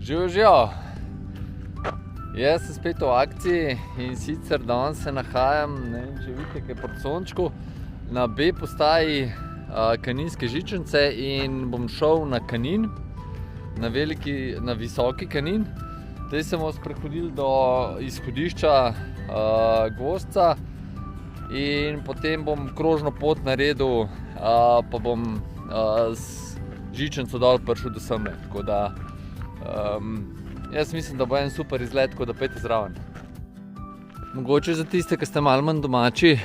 Živijo! Jaz sem spet v akciji in sicer danes se nahajam, ne vem, če vidite, kaj proti sončku, na B postaji Kaninske žičnice in bom šel na Kanin, na visoki Kanin. Zdaj se bomo sprehodili do izhodišča Gvozca in potem bom krožno pot naredil, pa bom z žičnico dol prišel do semle. Tako da jaz mislim, da bo en super izlet, tako da pejte zraven. Mogoče za tiste, ki ste malo manj domači,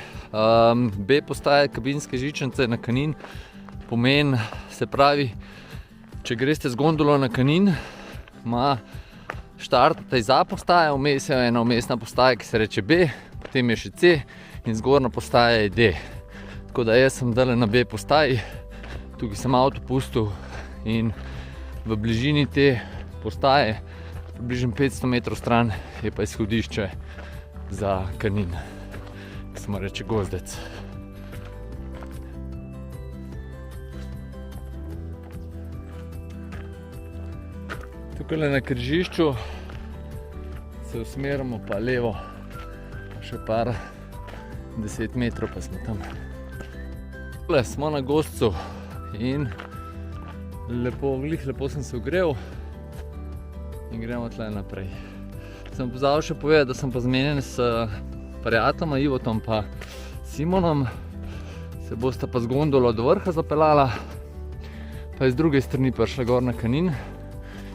B postaja Kaninske žičnice na Kanin pomeni, se pravi, če greste z gondolo na Kanin, ima štartate iz A postaje, vmes je ena vmesna postaja, ki se reče B, potem je še C in zgornja postaja je D. Tako da jaz sem dale na B postaji, tukaj sem avto pustil in v bližini te postaje, približno 500 metrov stran, je pa izhodišče za Kanin, ki se mu reče Gozdec. Tukaj na križišču se usmerimo pa levo, pa še par 10 metrov pa smo tam. Tukaj smo na Gozdcu in lepo sem se ogrel in gremo tle naprej. Sem pozabil še povedati, da sem pa zmenjen s prijateljoma Ivotom pa Simonom, se bosta pa z gondolo do vrha zapeljala, pa iz druge strani prišla gor na Kanin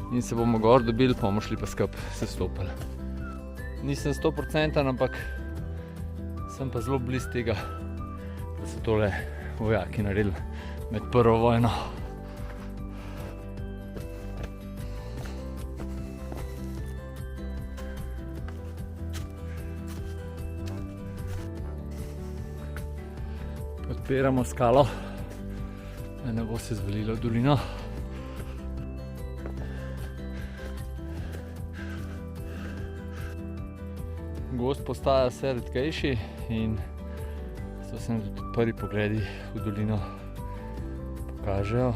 in se bomo gor dobili, pa bomo šli pa skupaj se stopili. Nisem 100%, ampak sem pa zelo blizu tega, da so tole vojaki naredili med prvo vojno. Podpiramo skalo, da ne bo se zvalilo v dolino. Gozd postaja vse redkejši in so se nam tudi prvi pogledi v dolino pokažejo.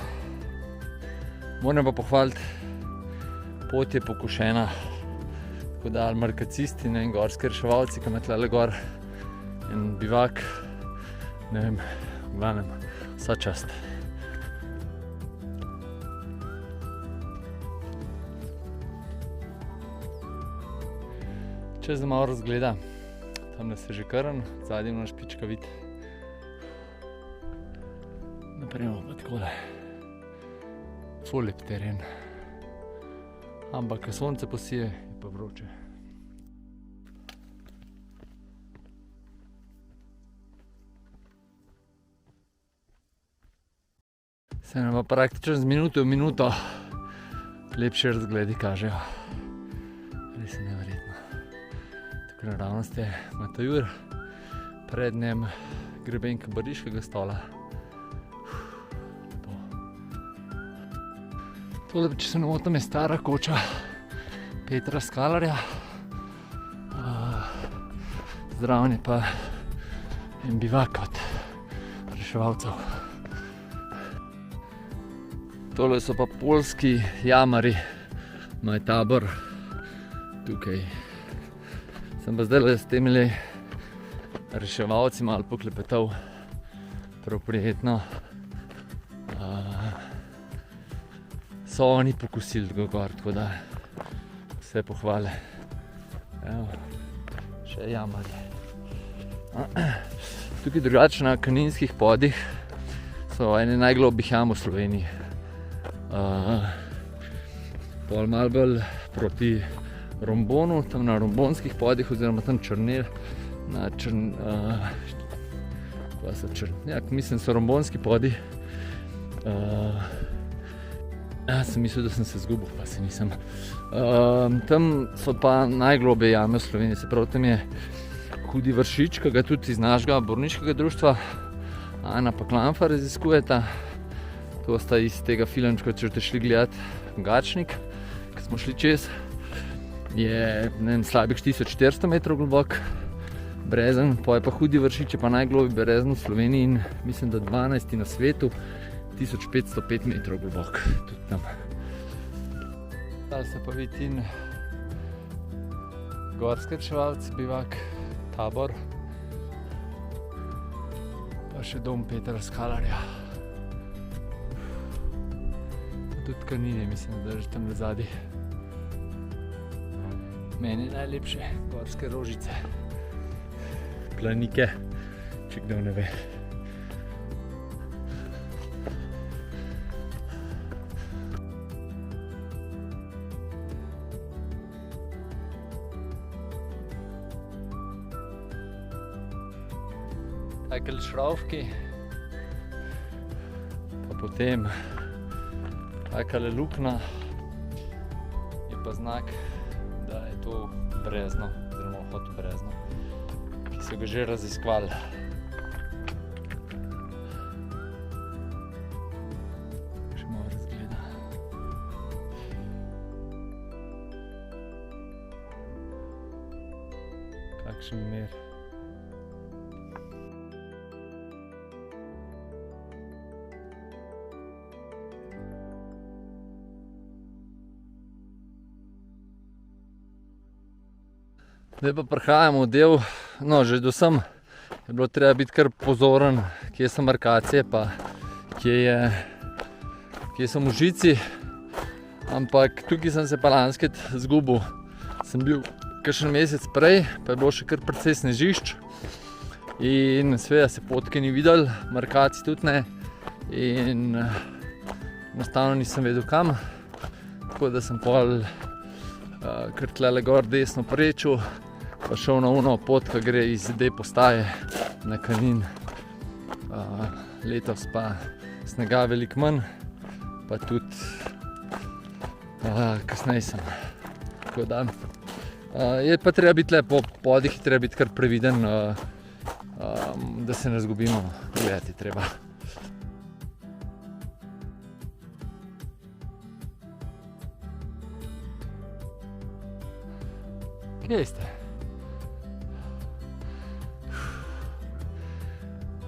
Moram pa pohvaliti, pot je pokošena, tako da markacisti in gorski reševalci, ki ima tlele gor en bivak, ne vem, v glavnem, vsa čast. Če se malo razgleda, tamle se že Krn, zadnji naš špička vid. Naprej pa takole, ful lep teren, ampak ko sonce posije, je pa vroče. Se nam pa praktično z minuto v minuto lepše razgledi kažejo. Res je neverjetno. Tako naravnost je Matajur, pred njem grebenka Bariškega stola. Lepo. Tole, če se ne motim, je stara koča Petra Skalarja. Zraven je pa en bivak od reševalcev. Tole so pa poljski jamari, imajo tabor tukaj. Sem pa zdaj s temi reševalci malo poklepetal, prav prijetno. So oni pokusili gor, tako da vse pohvale. Evo, še jamari. Tukaj drugače na Kaninskih podih so ene najglobjih jam v Sloveniji. Pol malo bolj proti Rombonu, tam na Rombonskih podih, oziroma tam Črnel, mislim, so Rombonski podi. Sem mislil, da sem se zgubil, pa se nisem. Tam so pa najglobje jame v Sloveniji, se pravi, tam je Hudi Vršič, ki ga tudi iz našega Borniškega društva Ana pa Klamfa raziskujeta. To sta iz tega filmčka, če ste šli gledati Gačnik, ki smo šli čez. Je slabih 1400 metrov globok brezen, pa je pa Hudi Vršič, je pa najglobji brezen v Sloveniji in mislim, da 12. na svetu, 1505 metrov globok, tudi tam. Dal se pa vidi in gorski reševalci, bivak, tabor, pa še dom Petra Skalarja. Pa tudi Kanine, mislim, da že tam nazadnji. Meni najlepše gorske rožice, Planike, če kdo ne ve. Takele šravfki, pa potem takele luknja, je pa znak, da je to brezno, oziroma vhod v brezno, ki so ga že raziskovali. Še malo razgleda. Kakšen mir. Zdaj pa prihajamo v del, no že do sem je bilo treba biti kar pozoren, kje so markacije pa kje so možici. Ampak tukaj sem se pa lanskrat zgubil. Sem bil kakšen mesec prej, pa je bilo še kar precej snežišč. In seveda se potke ni videl, markacij tudi ne. In enostavno nisem vedel kam. Tako da sem pol kar tlele gor desno prečil, pa šel na ono pot, ki gre iz D postaje na Kanin. Letos pa snega veliko manj, pa tudi kasneje sem. Tako da je pa treba biti le po podih, je treba biti kar previden, da se ne zgubimo, gledati treba. Kje ste?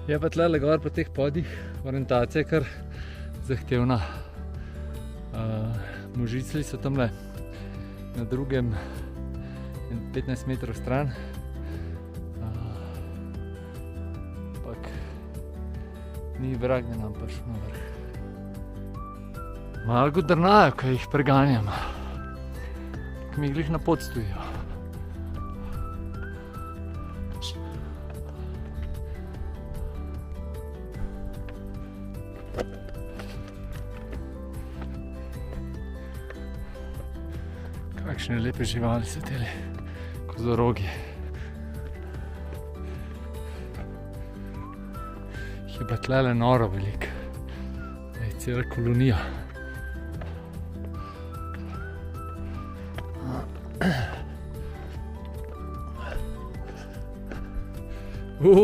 Je pa tlele gor po teh podih orientacija kar zahtevna. Možicli so tamle na drugem 15 metrov stran. Ampak ni vrag, da nam prišel na vrh. Malo godrnajo, ko jih preganjam. Ko mi glih na pot stojijo. Kakšne lepe živali so tele kozorogi. Jih je pa tlele noro veliko. Je cela kolonija.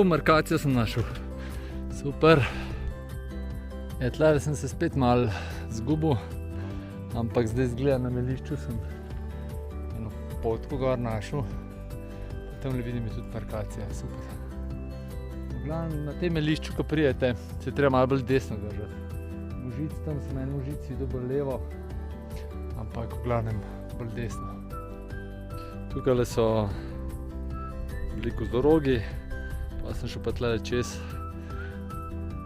Markacijo sem našel. Super. Tlele sem se spet malo zgubil, ampak zdaj zgleda na melišču sem eno potko gor našel. Tamle vidim je tudi markacija, super. V glavnem na tem melišču, ko prijete, se treba malo bolj desno držati. Možic, tam sem en možic videl bolj levo, ampak v glavnem bolj desno. Tukajle so bili kozorogi, pa sem šel pa tlele čez.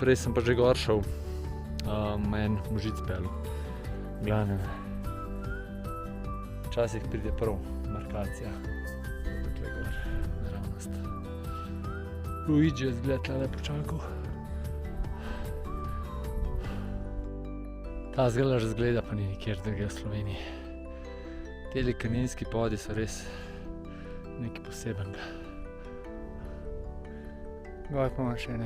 Prej sem pa že gor šel, en možic pelil. V glavnem, včasih pride prav markacija. Tukaj gor, naravnost. Luigi je zgled tlele počakal. Ta zgleda razgleda pa ni nikjer drugje v Sloveniji. Teli kaninski podi so res nekaj posebenega. Gor pa imam še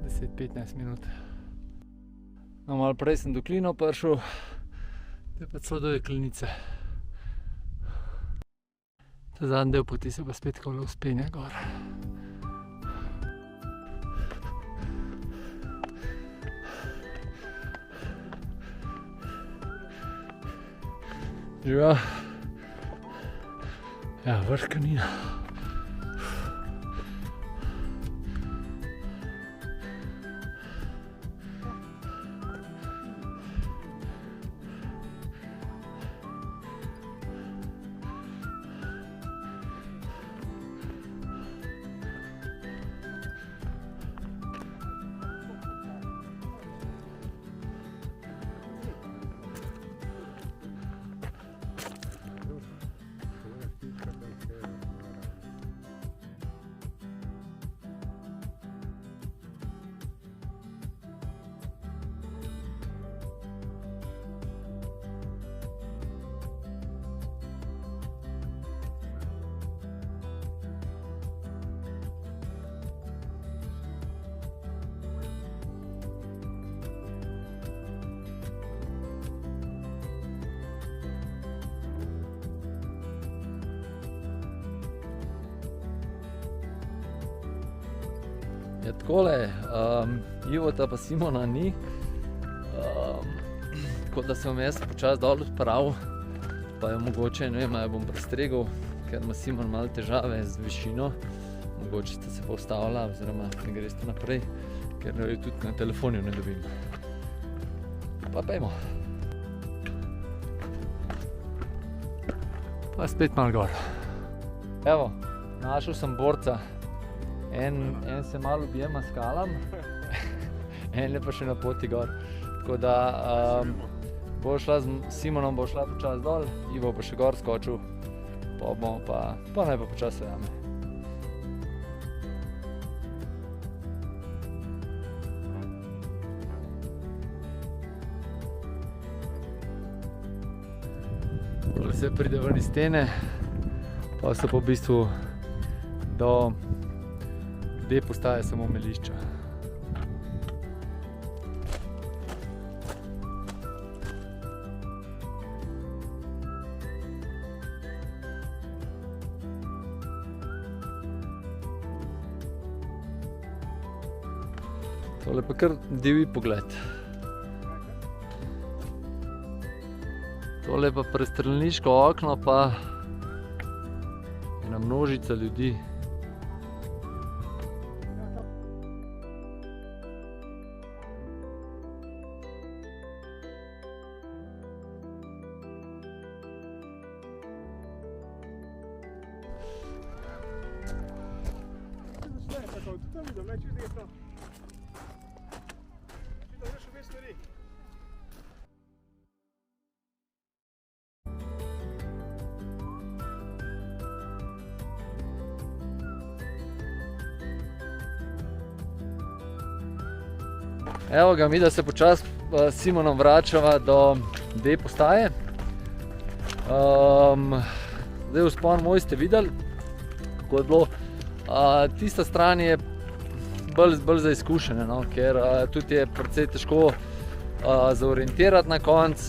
10-15 minut. No, malo prej sem do Klinov prišel, zdaj pa celo do Jeklenice. Ta zadnji del poti se pa spet takole vzpenja gor. Živijo. Ja, vrh Kanina. takole, Ivota pa Simona ni, tako da sem jaz počas dol odpravil, pa je mogoče, ne vem, bom prestregel, ker ima Simon malo težave z višino, mogoče sta se pa ustavila, oziroma ne greste naprej, ker jo tudi na telefonu ne dobim. Pa pejmo. Pa spet malo gor. Evo, našel sem borca. En se malo objema skalam, en je pa še na poti gor. Tako da bo šla z Simonom, bo šla počas dol, Ivo pa še gor skočil, pa naj pa počas jame. Tole se pride ven iz stene, pa so pa v bistvu do D postaje samo melišča. Tole pa kar divji pogled. Tole pa prestrelniško okno, pa ena množica ljudi. Evo ga, mi da se počas s Simonom vračava do D postaje. Zdaj vzpon moj ste videli, kako je bilo. Tista stran je bolj za izkušene, no, ker tudi je precej težko zaorientirati na konc.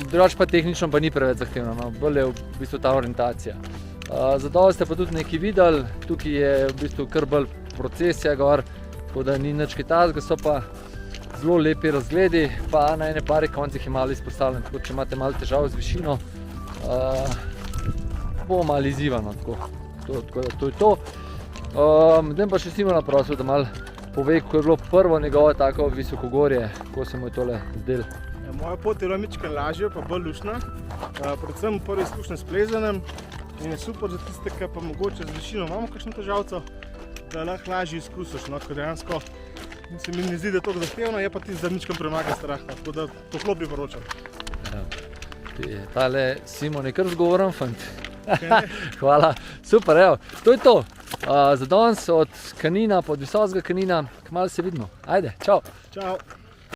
Drugače pa tehnično pa ni preveč zahtevno, no, bolj je v bistvu ta orientacija. Zadovolj ste pa tudi nekaj videli, tukaj je v bistvu kar bolj procesija gor, tako da ni nič kaj takega, so pa zelo lepi razgledi, pa na ene pari koncih je malo izpostavljen, tako če imate malo težav z višino, bo malo izzivano, tako da to je to. Zdaj pa še Simona prosil, da malo pove, kako je bilo prvo njegovo tako visokogorje, kako se mu je tole zdelo. Moja pot je bila mička lažja, pa bolj luštna, predvsem prvi izkušnja s plezanjem in je super za tiste, ki pa mogoče z višino imamo kakšno težavco, da lahko lažje izkusiš, no, ker dejansko se mi ne zdi, da je toliko zahtevno, je pa ti za ničkem premaga strah, tako da toplo priporočam. Tale Simon je kar zgovoren fant. Hvala, super, evo, to je to. Za danes od Kanina, od Visokega Kanina, kmalu se vidimo. Ajde, čau. Čau.